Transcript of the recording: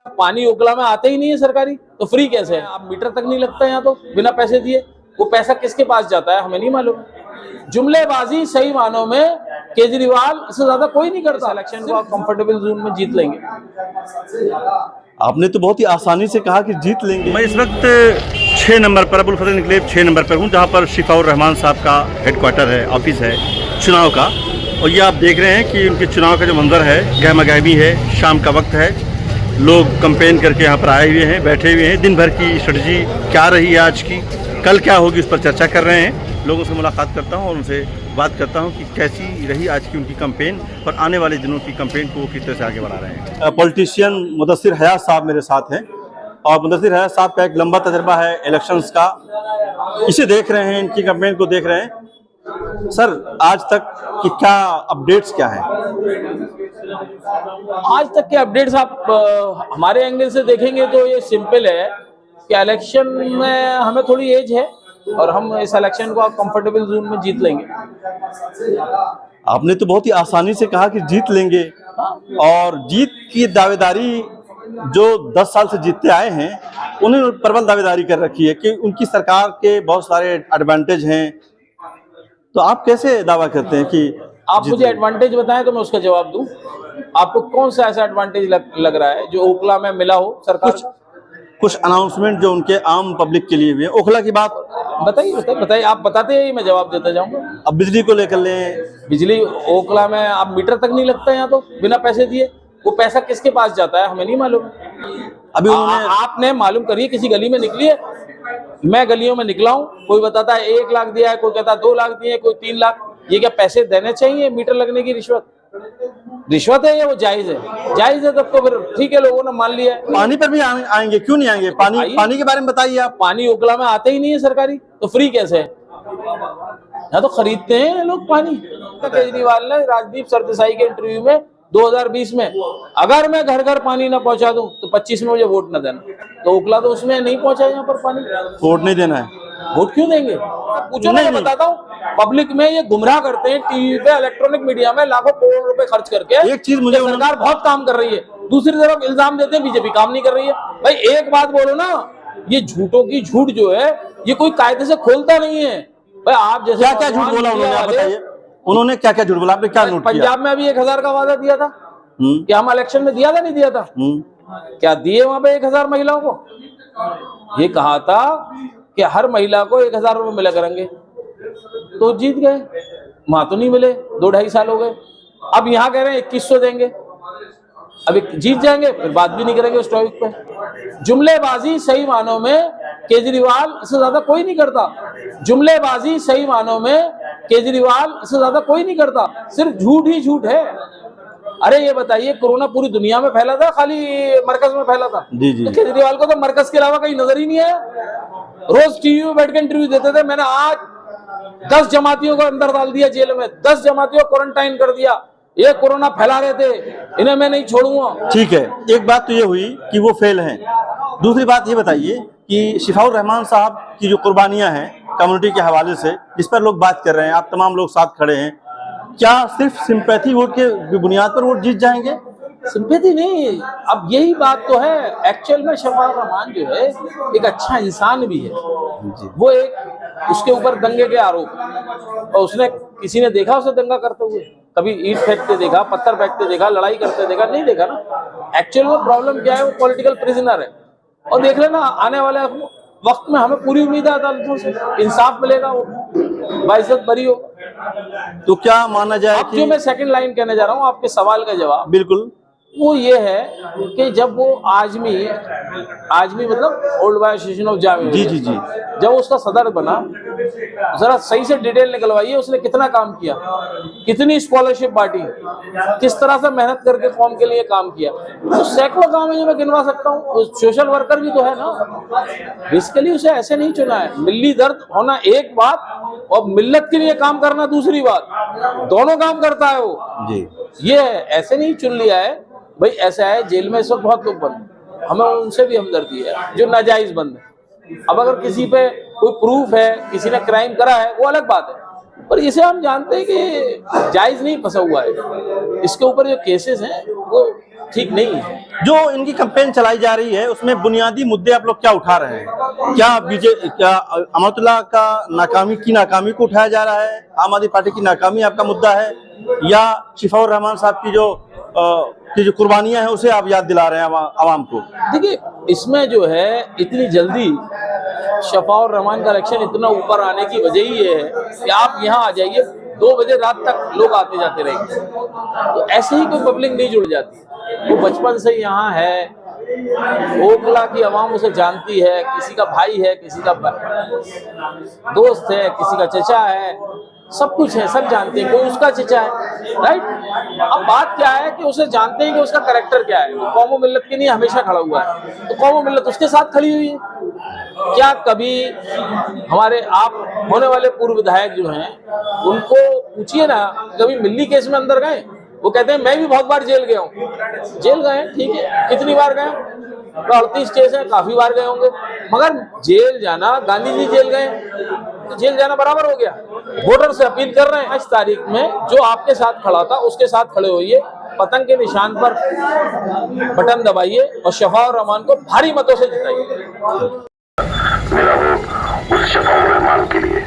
पानी ओखला में आते ही नहीं है सरकारी, तो फ्री कैसे है? आप मीटर तक नहीं लगता यहाँ तो बिना पैसे दिए। वो पैसा किसके पास जाता है हमें नहीं मालूम। जुमलेबाजी सही मानों में केजरीवाल से ज्यादा कोई नहीं करता। इलेक्शन को आप कंफर्टेबल जोन में जीत लेंगे। आपने तो बहुत ही आसानी से कहा कि जीत लेंगे। मैं इस वक्त 6 नंबर पर अबुल फजल इनकलेव 6 नंबर पर हूँ, जहाँ पर शिफाउर रहमान साहब का हेडक्वार्टर है, ऑफिस है चुनाव का। और ये आप देख रहे हैं कि उनके चुनाव का जो मंजर है, गहमा गहमी है, शाम का वक्त है, लोग कैंपेन करके यहाँ पर आए हुए हैं, बैठे हुए हैं। दिन भर की स्ट्रेटजी क्या रही है आज की, कल क्या होगी, उस पर चर्चा कर रहे हैं। लोगों से मुलाकात करता हूँ और उनसे बात करता हूँ कि कैसी रही आज की उनकी कैंपेन और आने वाले दिनों की कैंपेन को वो किस तरह से आगे बढ़ा रहे हैं। पॉलिटिशियन मुदस्सिर हयात साहब मेरे साथ हैं और मुदस्सिर हयात साहब का एक लंबा तजर्बा है इलेक्शंस का। इसे देख रहे हैं, इनकी कैंपेन को देख रहे हैं। सर, आज तक की क्या अपडेट्स क्या हैं? आज तक के अपडेट्स आप हमारे एंगल से देखेंगे तो ये सिंपल है कि इलेक्शन में हमें थोड़ी एज है और हम इस इलेक्शन को कंफर्टेबल जोन में जीत लेंगे। आपने तो बहुत ही आसानी से कहा कि जीत लेंगे, और जीत की दावेदारी जो 10 साल से जीतते आए हैं उन्होंने प्रबल दावेदारी कर रखी है कि उनकी सरकार के बहुत सारे एडवांटेज हैं। तो आप कैसे दावा करते हैं कि आप मुझे एडवांटेज बताएं तो मैं उसका जवाब दूं। आपको कौन सा ऐसा एडवांटेज लग रहा है जो ओखला में मिला हो सरकार? कुछ अनाउंसमेंट जो उनके आम पब्लिक के लिए हुए। ओखला की बात बताइए। आप बताते हैं मैं जवाब देता जाऊंगा। अब बिजली को लेकर लें, बिजली ओखला में आप मीटर तक नहीं लगता यहाँ तो बिना पैसे दिए। वो पैसा किसके पास जाता है हमें नहीं मालूम। अभी उन्होंने आपने मालूम करिए, किसी गली में निकलिए। मैं गलियों में निकला हूँ, कोई बताता है 1 लाख दिया है, कोई कहता है 2 लाख दिए, कोई 3 लाख। ये क्या पैसे देने चाहिए? मीटर लगने की रिश्वत है ये? वो जायज है? जायज है तब तो फिर ठीक है, लोगों ने मान लिया है। पानी पर भी आएंगे, क्यों नहीं आएंगे? पानी के बारे में बताइए आप। पानी ओखला में आते ही नहीं है सरकारी, तो फ्री कैसे है? यहाँ तो खरीदते हैं लोग पानी। केजरीवाल ने राजदीप सरदेसाई के इंटरव्यू में 2020 में, अगर मैं घर घर पानी ना पहुंचा दूं तो 25 में मुझे वोट न देना। तो ओखला तो उसमें नहीं पहुंचा यहाँ पर पानी। वोट नहीं देना है? वोट क्यों देंगे? पूछो ना, मैं बताता हूँ। पब्लिक में ये गुमराह करते हैं, टीवी पे, इलेक्ट्रॉनिक मीडिया में लाखों करोड़ रुपए खर्च करके। एक चीज मुझे सरकार बहुत काम कर रही है, दूसरी तरफ इल्जाम देते हैं बीजेपी काम नहीं कर रही है। भाई एक बात बोलो ना, ये झूठों की झूठ जो है ये कोई कायदे से खोलता नहीं है। भाई आप जैसे क्या क्या झूठ बोला उन्होंने, आप बताइए। उन्होंने क्या क्या झूठ बोला? आपने क्या नोट किया? पंजाब में अभी 1000 का वादा दिया था। क्या हम इलेक्शन में दिया था, नहीं दिया था? क्या दिए वहां पे 1000 महिलाओं को? ये कहा था कि हर महिला को 1000 रुपए मिला करेंगे, तो जीत गए। वहां तो नहीं मिले, 2-2.5 साल हो गए। अब यहाँ कह रहे हैं 2100 देंगे। अभी जीत जाएंगे फिर बात भी नहीं करेंगे उस टॉपिक पे। जुमलेबाजी सही मानों में केजरीवाल से ज्यादा कोई नहीं करता। जुमलेबाजी सही मानों में केजरीवाल से ज्यादा कोई नहीं करता। सिर्फ झूठ ही झूठ है। अरे ये बताइए, कोरोना पूरी दुनिया में फैला था, खाली मरकज में फैला था? जी। तो केजरीवाल को तो मरकज के अलावा कहीं नजर ही नहीं आया। रोज टीवी में बैठ के इंटरव्यू देते थे। मैंने आज 10 जमातियों को अंदर डाल दिया जेल में, 10 जमातियों को क्वारंटाइन कर दिया। ये कोरोना फैला रहे थे, इन्हें मैं नहीं छोड़ूंगा। ठीक है, एक बात तो ये हुई कि वो फेल हैं। दूसरी बात ये बताइए कि शिफाउर रहमान साहब की जो कुर्बानियां हैं कम्युनिटी के हवाले से, जिस पर लोग बात कर रहे हैं, आप तमाम लोग साथ खड़े हैं, क्या सिर्फ सिंपैथी वोट के बुनियाद पर वोट जीत जाएंगे? सिंपैथी नहीं, अब यही बात तो है। एक्चुअल में शिफाउर रहमान जो है एक अच्छा इंसान भी है। वो एक उसके ऊपर दंगे के आरोप, और उसने किसी ने देखा उसे दंगा करते हुए? कभी ईंट फेंकते देखा, पत्थर फेंकते देखा, लड़ाई करते देखा? नहीं देखा ना। एक्चुअल में प्रॉब्लम क्या है, वो पॉलिटिकल प्रिजनर है। और देख लेना आने वाले वक्त में हमें पूरी उम्मीद है अदालतों से इंसाफ मिलेगा, वो बाइज्जत बरी हो। तो क्या माना जाए कि जो मैं सेकंड लाइन कहने जा रहा हूँ आपके सवाल का जवाब, बिल्कुल वो ये है कि जब वो आजमी मतलब old boy association of Jamia, जी, जब उसका सदर बना, जरा सही से डिटेल निकलवाइए उसने कितना काम किया, कितनी स्कॉलरशिप बांटी, किस तरह से मेहनत करके कौम के लिए काम किया। तो सैकड़ों काम है जो मैं गिनवा सकता हूँ। सोशल वर्कर भी तो है ना, बेसिकली उसे ऐसे नहीं चुना है। मिल्ली दर्द होना एक बात और मिल्लत के लिए काम करना दूसरी बात, दोनों काम करता है वो जी। ये ऐसे नहीं चुन लिया है। भाई ऐसा है, जेल में इस वक्त बहुत लोग बंद, हमें उनसे भी हमदर्दी है जो नाजायज बंद है। अब अगर किसी पे कोई प्रूफ है, किसी ने क्राइम करा है, वो अलग बात है, पर इसे हम जानते हैं कि जायज नहीं फंसा हुआ है। इसके ऊपर जो केसेस हैं वो ठीक नहीं है। जो इनकी कैंपेन चलाई जा रही है उसमें बुनियादी मुद्दे आप लोग क्या उठा रहे हैं? क्या अमातुल्लाह का नाकामी को उठाया जा रहा है? आम आदमी पार्टी की नाकामी आपका मुद्दा है, या शिफाउर रहमान साहब की जो कुर्बानियां हैं उसे आप याद दिला रहे हैं आवाम को? देखिए, इसमें जो है इतनी जल्दी शफाउर रहमान का इलेक्शन इतना ऊपर आने की वजह ही ये है कि आप यहाँ आ जाइए 2 बजे रात तक लोग आते जाते रहेंगे, तो ऐसे ही कोई पब्लिक नहीं जुड़ जाती। वो बचपन से यहाँ है, ओखला की आवाम उसे जानती है, किसी का भाई है, किसी का दोस्त है, किसी का चचा है, सब कुछ है, सब जानते हैं, कोई उसका चचा है, राइट। अब बात क्या है कि उसे जानते हैं कि उसका कैरेक्टर क्या है, वो कौम मिल्लत के लिए हमेशा खड़ा हुआ है, तो कौम मिल्लत उसके साथ खड़ी हुई है। क्या कभी हमारे आप होने वाले पूर्व विधायक जो हैं उनको पूछिए ना, कभी मिल्ली केस में अंदर गए? वो कहते हैं मैं भी बहुत बार जेल गया हूँ। जेल गए, ठीक है, कितनी बार गए? 38 केस है, काफी बार गए होंगे, मगर जेल जाना, गांधी जी जेल गए तो जेल जाना बराबर हो गया। वोटर से अपील कर रहे हैं 5 तारीख में जो आपके साथ खड़ा था उसके साथ खड़े होइए, पतंग के निशान पर बटन दबाइए और शफाउर रहमान को भारी मतों से जिताइए। मेरा वोट उस शफाउर रहमान के लिए।